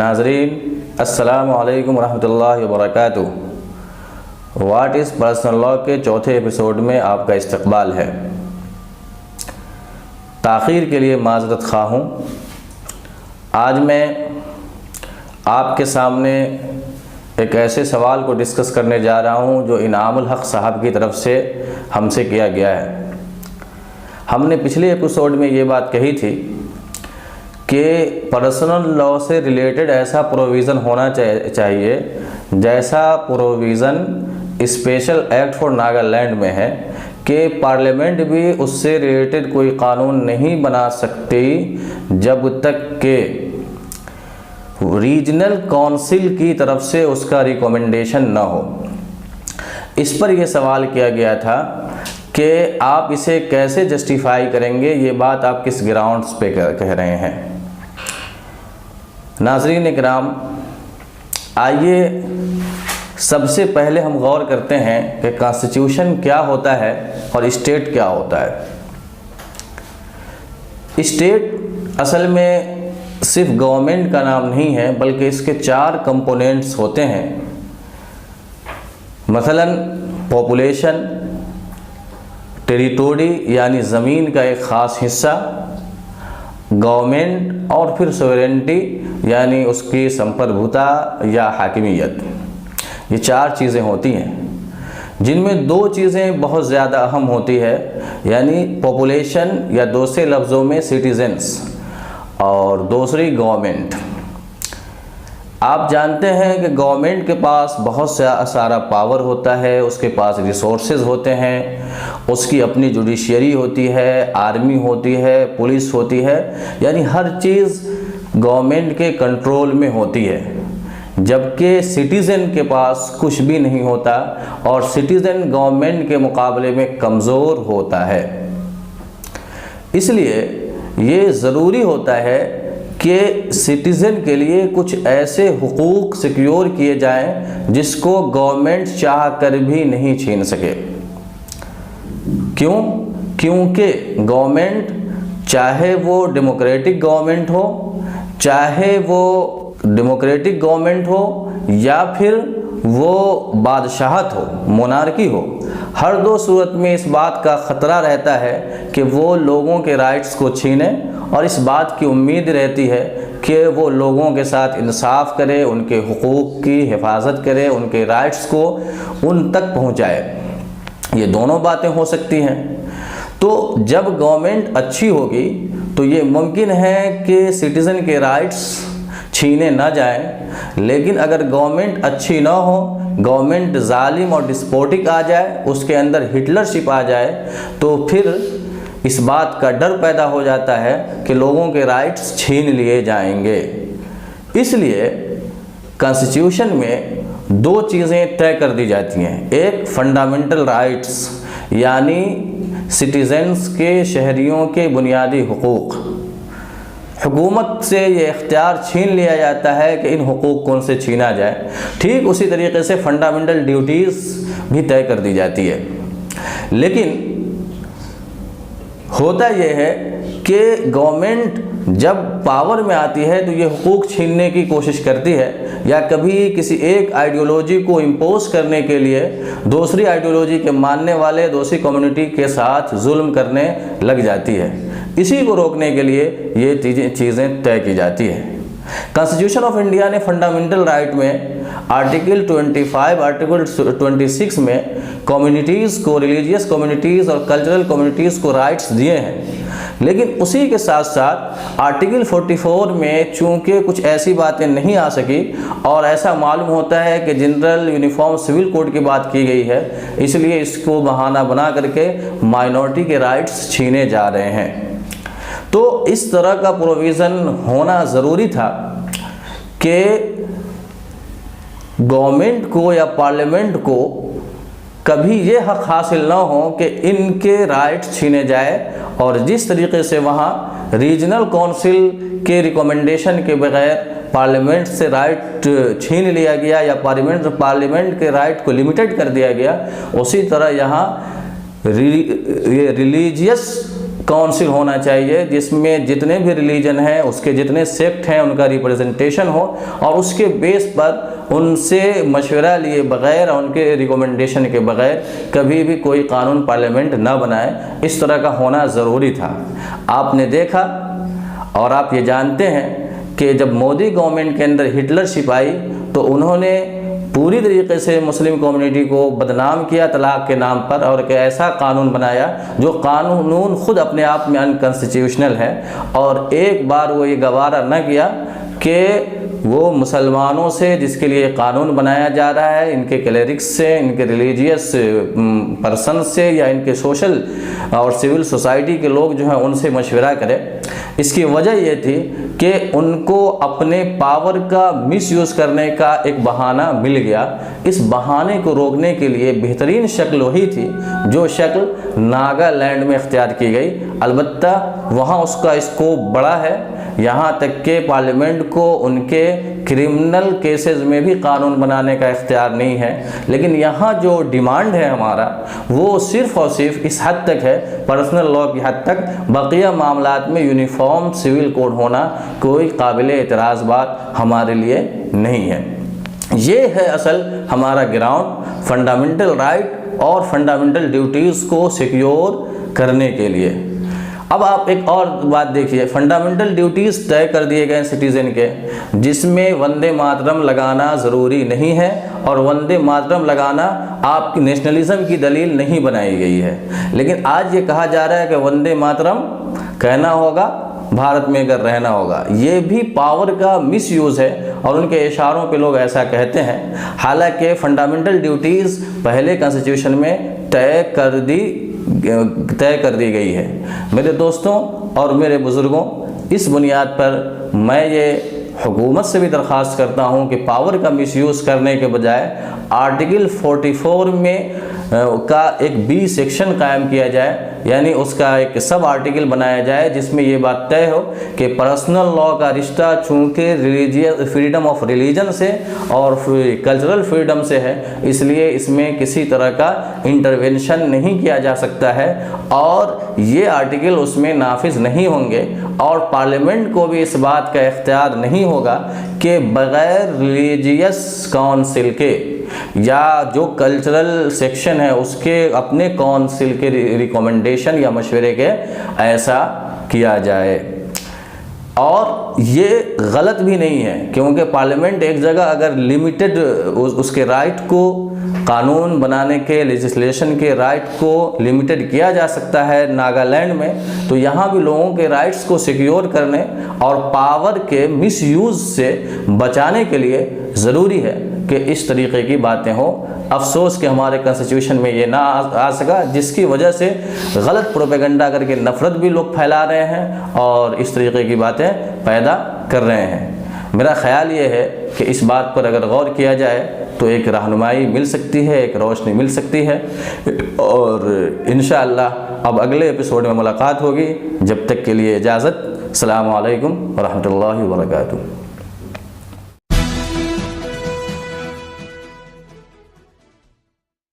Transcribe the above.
नाजरीन अस्सलामु अलैकुम रहमतुल्लाहि व बरकातुहू। व्हाट इज़ पर्सनल लॉ के चौथे एपिसोड में आपका इस्तकबाल है। ताख़ीर के लिए माज़रत ख़्वाह हूँ। आज मैं आपके सामने एक ऐसे सवाल को डिस्कस करने जा रहा हूँ जो इनामुल हक़ साहब की तरफ से हमसे किया गया है। हमने पिछले एपिसोड में ये बात कही थी कि पर्सनल लॉ से रिलेटेड ऐसा प्रोविज़न होना चाहिए जैसा provision special act for Nagaland में है कि पार्लियामेंट भी उससे रिलेटेड कोई कानून नहीं बना सकती जब तक कि रीजनल काउंसिल की तरफ से उसका रिकमेंडेशन न हो। इस पर यह सवाल किया गया था कि आप इसे कैसे जस्टिफाई करेंगे, ये बात आप किस ग्राउंड्स पे कह रहे हैं। नाज़रीन इकराम, आइए सबसे पहले हम गौर करते हैं कि कॉन्स्टिट्यूशन क्या होता है और स्टेट क्या होता है। स्टेट असल में सिर्फ गवर्नमेंट का नाम नहीं है, बल्कि इसके 4 कंपोनेंट्स होते हैं। मसलन पॉपुलेशन, टेरिटोरी यानी ज़मीन का एक ख़ास हिस्सा, गवर्नमेंट और फिर सॉवरेनिटी यानी उसकी संप्रभुता या हाकिमियत। ये 4 चीज़ें होती हैं, जिनमें 2 चीज़ें बहुत ज़्यादा अहम होती है, यानी पॉपुलेशन या दूसरे लफ्ज़ों में सिटीजन्स और दूसरी गवर्नमेंट। आप जानते हैं कि गवर्नमेंट के पास बहुत सारा पावर होता है, उसके पास रिसोर्सेज होते हैं, उसकी अपनी जुडिशरी होती है, आर्मी होती है, पुलिस होती है, यानी हर चीज़ गवर्नमेंट के कंट्रोल में होती है। जबकि सिटीज़न के पास कुछ भी नहीं होता और सिटीज़न गवर्नमेंट के मुकाबले में कमज़ोर होता है। इसलिए ये ज़रूरी होता है कि सिटीज़न के लिए कुछ ऐसे हुकूक सिक्योर किए जाएं जिसको गवर्नमेंट चाह कर भी नहीं छीन सके। क्यों? क्योंकि गवर्नमेंट, चाहे वो डेमोक्रेटिक गवर्नमेंट हो, चाहे वो डेमोक्रेटिक गवर्नमेंट हो या फिर वो बादशाहत हो, मोनार्की हो, हर 2 सूरत में इस बात का ख़तरा रहता है कि वो लोगों के राइट्स को छीने और इस बात की उम्मीद रहती है कि वो लोगों के साथ इंसाफ करे, उनके हुकूक की हिफाजत करे, उनके राइट्स को उन तक पहुंचाए। ये दोनों बातें हो सकती हैं। तो जब गवर्नमेंट अच्छी होगी तो ये मुमकिन है कि सिटीज़न के राइट्स छीने ना जाएं, लेकिन अगर गवर्नमेंट अच्छी ना हो, गवर्नमेंट जालिम और डिस्पोटिक आ जाए, उसके अंदर हिटलरशिप आ जाए, तो फिर इस बात का डर पैदा हो जाता है कि लोगों के राइट्स छीन लिए जाएंगे। इसलिए कॉन्स्टिट्यूशन में 2 चीज़ें तय कर दी जाती हैं। एक फंडामेंटल राइट्स यानी सिटीजन्स के, शहरियों के बुनियादी हुकूक। हुकूमत से ये इख्तियार छीन लिया जाता है कि इन हुकूक को उनसे छीना जाए। ठीक उसी तरीके से फंडामेंटल ड्यूटीज़ भी तय कर दी जाती है। लेकिन होता यह है कि गवर्नमेंट जब पावर में आती है तो ये हुकूक छीनने की कोशिश करती है, या कभी किसी एक आइडियोलॉजी को इम्पोज करने के लिए दूसरी आइडियोलॉजी के मानने वाले दूसरी कम्युनिटी के साथ जुल्म करने लग जाती है। इसी को रोकने के लिए ये चीज़ें तय की जाती है। कॉन्स्टिट्यूशन ऑफ इंडिया ने फंडामेंटल राइट में आर्टिकल 25, आर्टिकल 26 में कम्युनिटीज़ को, रिलीजियस कम्युनिटीज़ और कल्चरल कम्युनिटीज़ को राइट्स दिए हैं। लेकिन उसी के साथ साथ आर्टिकल 44 में चूँकि कुछ ऐसी बातें नहीं आ सकी और ऐसा मालूम होता है कि जनरल यूनिफॉर्म सिविल कोड की बात की गई है, इसलिए इसको बहाना बना करके माइनॉरिटी के राइट्स छीने जा रहे हैं। तो इस तरह का प्रोविज़न होना ज़रूरी था कि गवर्नमेंट को या पार्लियामेंट को कभी ये हक़ हासिल ना हो कि इनके राइट्स छीने जाए, और जिस तरीके से वहाँ रीजनल काउंसिल के रिकमेंडेशन के बगैर पार्लियामेंट से राइट छीन लिया गया या पार्लियामेंट के राइट को लिमिटेड कर दिया गया, उसी तरह यहाँ रिलीजियस काउंसिल होना चाहिए जिसमें जितने भी रिलीजन हैं, उसके जितने सेक्ट हैं, उनका रिप्रेजेंटेशन हो और उसके बेस पर उनसे मशवरा लिए बग़ैर और उनके रिकमेंडेशन के बग़ैर कभी भी कोई कानून पार्लियामेंट ना बनाए। इस तरह का होना ज़रूरी था। आपने देखा और आप ये जानते हैं कि जब मोदी गवर्नमेंट के अंदर हिटलरशिप आई तो उन्होंने पूरी तरीके से मुस्लिम कम्युनिटी को बदनाम किया तलाक़ के नाम पर, और एक ऐसा कानून बनाया जो कानून खुद अपने आप में अनकॉन्स्टिट्यूशनल है। और एक बार वो ये गवारा न किया कि वो मुसलमानों से, जिसके लिए कानून बनाया जा रहा है, इनके क्लेरिक्स से, इनके रिलीजियस पर्सन से या इनके सोशल और सिविल सोसाइटी के लोग जो हैं उनसे मशवरा करें। इसकी वजह ये थी कि उनको अपने पावर का मिसयूज़ करने का एक बहाना मिल गया। इस बहाने को रोकने के लिए बेहतरीन शक्ल वही थी जो शक्ल नागालैंड में इख्तियार की गई। अलबत्ता वहाँ उसका स्कोप बड़ा है, यहाँ तक के पार्लियामेंट को उनके क्रिमिनल केसेस में भी कानून बनाने का इख्तियार नहीं है। लेकिन यहाँ जो डिमांड है हमारा वो सिर्फ़ और सिर्फ इस हद तक है, पर्सनल लॉ की हद तक। बकिया मामलात में यूनिफॉर्म सिविल कोड होना कोई काबिल एतराज़ बात हमारे लिए नहीं है। ये है असल हमारा ग्राउंड फंडामेंटल राइट और फंडामेंटल ड्यूटीज़ को सिक्योर करने के लिए। अब आप एक और बात देखिए, फंडामेंटल ड्यूटीज़ तय कर दिए गए सिटीज़न के, जिसमें वंदे मातरम लगाना ज़रूरी नहीं है और वंदे मातरम लगाना आपकी नेशनलिज्म की दलील नहीं बनाई गई है। लेकिन आज ये कहा जा रहा है कि वंदे मातरम कहना होगा, भारत में अगर रहना होगा। ये भी पावर का मिसयूज़ है और उनके इशारों पे लोग ऐसा कहते हैं। हालांकि फंडामेंटल ड्यूटीज़ पहले कॉन्स्टिट्यूशन में तय कर दी गई है। मेरे दोस्तों और मेरे बुज़ुर्गों, इस बुनियाद पर मैं ये हुकूमत से भी दरख्वास्त करता हूँ कि पावर का मिसयूज़ करने के बजाय आर्टिकल 44 में का एक बी सेक्शन कायम किया जाए, यानी उसका एक सब आर्टिकल बनाया जाए जिसमें ये बात तय हो कि पर्सनल लॉ का रिश्ता चूँकि रिलीजियस फ्रीडम ऑफ रिलीजन से और कल्चरल फ्रीडम से है, इसलिए इसमें किसी तरह का इंटरवेंशन नहीं किया जा सकता है और ये आर्टिकल उसमें नाफिज नहीं होंगे। और पार्लियामेंट को भी इस बात का इख्तियार नहीं होगा कि बग़ैर रिलीजियस काउंसिल के या जो कल्चरल सेक्शन है उसके अपने काउंसिल के रिकमेंडेशन या मशवरे के ऐसा किया जाए। और ये गलत भी नहीं है, क्योंकि पार्लियामेंट एक जगह अगर लिमिटेड उसके राइट को, कानून बनाने के लेजिस्लेशन के राइट को लिमिटेड किया जा सकता है नागालैंड में, तो यहाँ भी लोगों के राइट्स को सिक्योर करने और पावर के मिसयूज़ से बचाने के लिए ज़रूरी है कि इस तरीके की बातें हों। अफसोस कि हमारे कॉन्स्टिट्यूशन में ये ना आ सका, जिसकी वजह से गलत प्रोपेगेंडा करके नफ़रत भी लोग फैला रहे हैं और इस तरीके की बातें पैदा कर रहे हैं। मेरा ख़्याल ये है कि इस बात पर अगर गौर किया जाए तो एक रहनुमाई मिल सकती है, एक रोशनी मिल सकती है और इंशाअल्लाह अब अगले एपिसोड में मुलाकात होगी। जब तक के लिए इजाज़त। अस्सलामु अलैकुम व रहमतुल्लाहि व बरकातुहू।